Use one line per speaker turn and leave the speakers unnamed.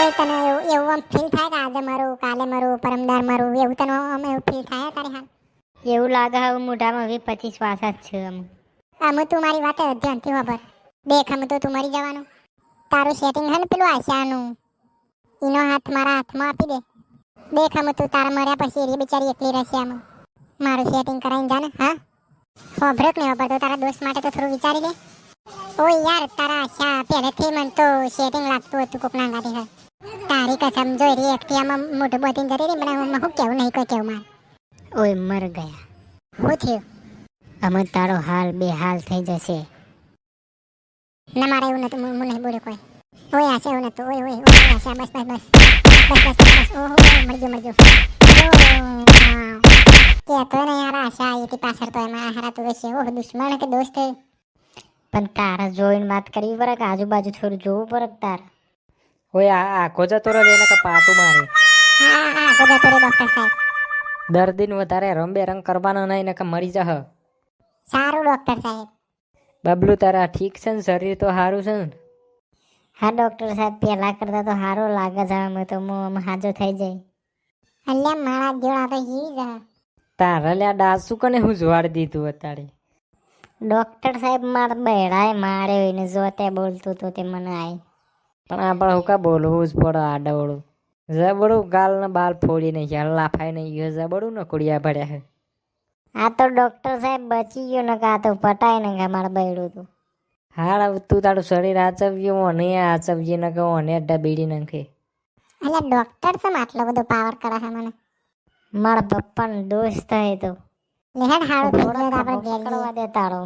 તોય તને એવું આમ ફીલ થાય કે આજે મરું કાલે મરું પરમદાર મરું એવું તને આમ એવું ફીલ થાય તારી હાલ?
એવું લાગે હવે મોઢામાં 20-25 શ્વાસ જ છે
આમ તું મારી વાત ધ્યાનથી ખબર દેખ આમ તો તું મરી જવાનું. તારું સેટિંગ હે ને પેલું આશાનું એનો હાથ મારા હાથમાં આપી દે. દેખ આમ તું તારા મર્યા પછી એ બિચારી એકલી રહેશે. આમ મારું સેટિંગ કરાવીને જાને. હા ખબરક નહીં ખબર તો તારા દોસ્ત માટે તો થોડું વિચારી લે. ઓ યાર તારા આશા પહેલેથી મને તો સેટિંગ લાગતું હતું કોકના ગાડી હે. તારી કસમ જોઈ રહી એકથી આમાં મોઢું બોતીને જતી રહી. મને હું કેવું નહીં કોઈ કેવું માર.
ઓય મર ગયા.
શું થયું?
અમે તારો હાલ બેહાલ થઈ જશે.
ના મારે એવું નતું. હું નહીં બોલ્યો કોઈ. ઓય આશા એવું નતું. ઓય ઓય ઓય આશા બસ બસ બસ બસ બસ બસ. ઓહો મરજો કેતો ને યાર આશા આવી હતી પાછળ તો એમાં હારા તું છે. ઓહ દુશ્મન કે દોસ્ત હે?
પણ તારા જોઈને વાત કરવી પડે કે આજુબાજુ થોડું જોવું પડે તારે.
ઓય આ આખો જતો રહ્યો એને કે પાટું મારે.
હા હા ગોજા તોરે ડોક્ટર સાહેબ.
દર્દીને વધારે રંગ કરવાનો નહીં ને કે મરી જહ.
સારું ડોક્ટર સાહેબ.
બબલું તારા ઠીક છે ને? શરીર તો સારું છે ને?
હા ડોક્ટર સાહેબ પહેલા કરતા તો સારું લાગે છે. અમે તો હું હાજો થઈ જાય.
અલ્યા મારા જોડા તો હી જ.
તારા લ્યા ડાસુ કને હું જોવાડી દીધું અત્યારે.
ડોક્ટર સાહેબ મારા બહેડાએ માર્યો એને જોતે બોલતું તો તે મને આય.
પણ આપણે હું કા બોલવું જ પડે આડવડું. જબડું ગાલને બાલ ફોડી નહીં લાફાઈ નહીં જબડું ને કુડિયા ભર્યા છે.
આ તો ડોક્ટર સાહેબ બચી ગયો ને આ તો પટાય ને કે મારા બહેડું તું.
હાલ તું તારું શરીર આચવ્યું મને આચવ્યું ને કે ઓને ડબીડી નાખે.
અલ્યા ડોક્ટર છે આટલો બધો પાવર કરે છે મને.
મારા પપ્પાનો દોસ્ત થાય તો
લેહડ હારું થઈ ગયો તો આપણે ઘેર
કરવા દે તારો.